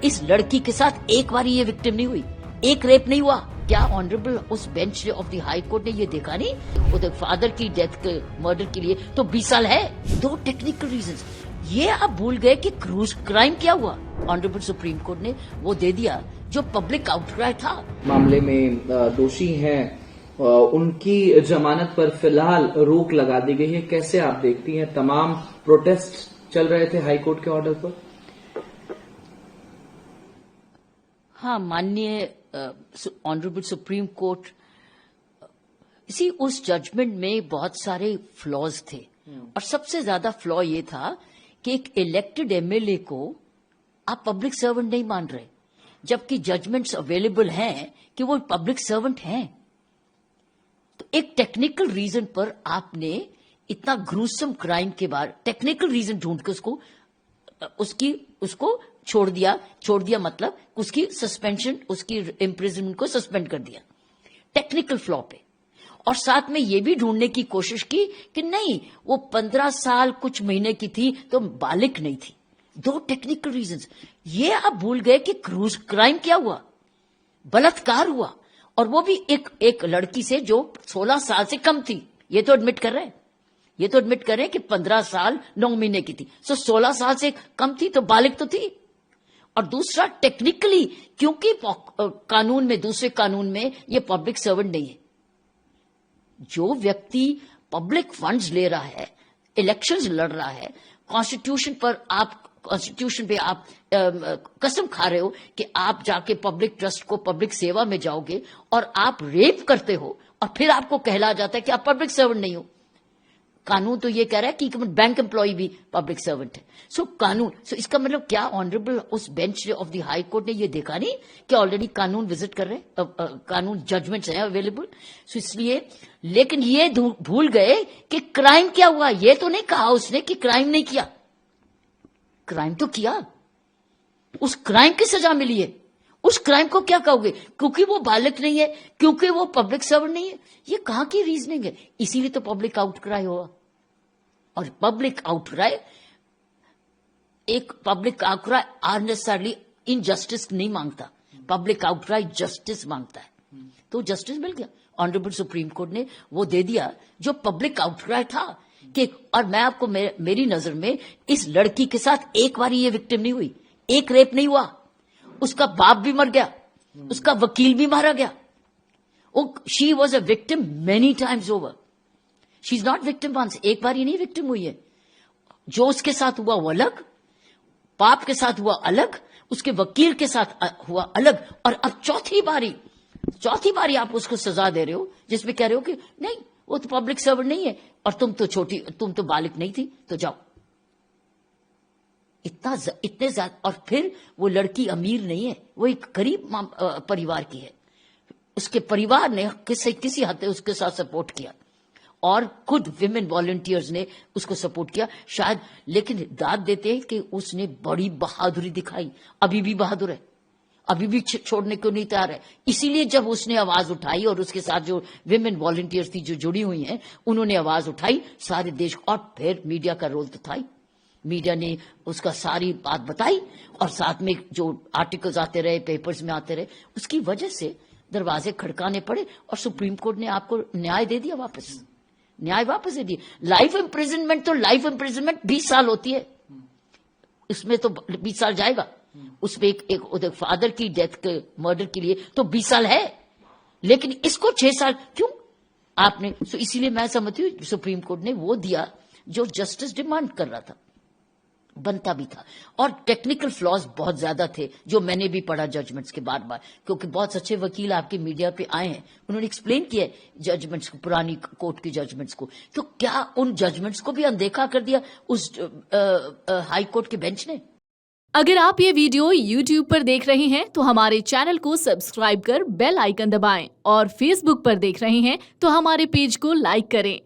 इस लड़की के साथ एक बार ये विक्टिम नहीं हुई, एक रेप नहीं हुआ। क्या ऑनरेबल उस bench of the high court ने ये देखा नहीं? वो फादर की डेथ के मर्डर के लिए तो 20 साल है। दो टेक्निकल रीजंस, ये आप भूल गए कि क्राइम क्या हुआ। ऑनरेबल सुप्रीम कोर्ट ने वो दे दिया जो पब्लिक आउटक्राई था। मामले में दोषी हैं, उनकी जमानत पर फिलहाल रोक लगा दी गई है। कैसे आप देखती हैं? तमाम प्रोटेस्ट चल रहे थे हाई कोर्ट के ऑर्डर पर। हाँ, माननीय ऑनरेबल सुप्रीम कोर्ट, इसी उस जजमेंट में बहुत सारे फ्लॉज थे और सबसे ज्यादा फ्लॉ ये था कि एक इलेक्टेड एमएलए को आप पब्लिक सर्वेंट नहीं मान रहे, जबकि जजमेंट्स अवेलेबल हैं कि वो पब्लिक सर्वेंट हैं। तो एक टेक्निकल रीजन पर आपने इतना ग्रूसम क्राइम के बाद टेक्निकल रीजन ढूंढ के उसको छोड़ दिया मतलब उसकी सस्पेंशन, उसकी इम्प्रिजनमेंट को सस्पेंड कर दिया टेक्निकल फ्लॉ पे। और साथ में ये भी ढूंढने की कोशिश की कि नहीं, वो 15 साल कुछ महीने की थी तो बालिक नहीं थी। दो टेक्निकल रीजंस, ये आप भूल गए कि क्राइम क्या हुआ, बलात्कार हुआ, और वो भी एक लड़की से जो 16 साल से कम थी। ये तो एडमिट कर रहे हैं कि 15 साल 9 महीने की थी, सो 16 साल से कम थी तो बालिक तो थी। और दूसरा टेक्निकली, क्योंकि कानून में, दूसरे कानून में ये पब्लिक सर्वेंट नहीं है। जो व्यक्ति पब्लिक फंड्स ले रहा है, इलेक्शंस लड़ रहा है, कॉन्स्टिट्यूशन पे आप कसम खा रहे हो कि आप जाके पब्लिक ट्रस्ट को, पब्लिक सेवा में जाओगे, और आप रेप करते हो और फिर आपको कहला जाता है कि आप पब्लिक सर्वेंट नहीं हो। कानून तो ये कह रहा है कि बैंक एम्प्लॉय भी पब्लिक सर्वेंट है। सो इसका मतलब क्या ऑनरेबल उस bench of the high court ने ये देखा नहीं कि ऑलरेडी कानून विजिट कर रहे हैं, कानून जजमेंट्स हैं अवेलेबल। सो इसलिए, लेकिन ये भूल गए कि क्राइम क्या हुआ। ये तो नहीं कहा उसने कि क्राइम नहीं किया, क्राइम तो किया, उस क्राइम की सजा मिली है। उस क्राइम को क्या कहोगे? क्योंकि वो बालक नहीं है, क्योंकि वो पब्लिक सर्वेंट नहीं है। ये कहां की रीजनिंग है? इसीलिए तो पब्लिक आउटक्राई हुआ। और पब्लिक आउटक्राई अननेसेसरली इनजस्टिस नहीं मांगता, पब्लिक आउटक्राई जस्टिस मांगता है। तो जस्टिस मिल गया। ऑनरेबल सुप्रीम कोर्ट ने वो दे दिया जो पब्लिक आउटक्राई था कि, और मैं आपको मेरी नजर में इस लड़की के साथ एक बार ये विक्टिम नहीं हुई, एक रेप नहीं हुआ, उसका बाप भी मर गया, उसका वकील भी मारा गया। She was a victim many times over, she is not victim once, एक बार ही नहीं विक्टिम हुई है। जो उसके साथ हुआ वो अलग, बाप के साथ हुआ अलग, उसके वकील के साथ हुआ अलग, और अब चौथी बारी आप उसको सजा दे रहे हो जिसमें कह रहे हो कि नहीं, वो तो पब्लिक सर्वेंट नहीं है और तुम तो बालिक नहीं थी, तो जाओ। इतने ज्यादा। और फिर वो लड़की अमीर नहीं है, वो एक गरीब परिवार की है। उसके परिवार ने किसी हद तक उसके साथ सपोर्ट किया, और खुद विमेन वॉलंटियर्स ने उसको सपोर्ट किया शायद। लेकिन दाद देते हैं कि उसने बड़ी बहादुरी दिखाई, अभी भी बहादुर है, अभी भी छोड़ने को नहीं तैयार है। इसीलिए जब उसने आवाज उठाई, और उसके साथ जो विमेन वॉलंटियर्स थी जो जुड़ी हुई हैं, उन्होंने आवाज उठाई सारे देश को। और फिर मीडिया का रोल तो था ही, मीडिया ने उसका सारी बात बताई, और साथ में जो आर्टिकल्स आते रहे, पेपर्स में आते रहे, उसकी वजह से दरवाजे खड़काने पड़े, और सुप्रीम कोर्ट ने आपको न्याय दे दिया, न्याय वापस दे दिया। लाइफ इम्प्रिजनमेंट, तो लाइफ इम्प्रिजनमेंट 20 साल होती है, इसमें तो 20 साल जाएगा। उसमें एक फादर की डेथ के मर्डर के लिए तो 20 साल है, लेकिन इसको 6 साल क्यों आपने? सो इसीलिए मैं समझती हूँ सुप्रीम कोर्ट ने वो दिया जो जस्टिस डिमांड कर रहा था, बनता भी था। और टेक्निकल फ्लॉज बहुत ज्यादा थे, जो मैंने भी पढ़ा जजमेंट्स के बार, क्योंकि बहुत अच्छे वकील आपके मीडिया पे आए हैं, उन्होंने एक्सप्लेन किया जजमेंट्स को, पुरानी कोर्ट की जजमेंट्स को। तो क्या उन जजमेंट्स को भी अनदेखा कर दिया उस हाई कोर्ट के बेंच ने? अगर आप ये वीडियो YouTube पर देख रहे हैं तो हमारे चैनल को सब्सक्राइब कर बेल आइकन दबाएं, और Facebook पर देख रहे हैं तो हमारे पेज को लाइक करें।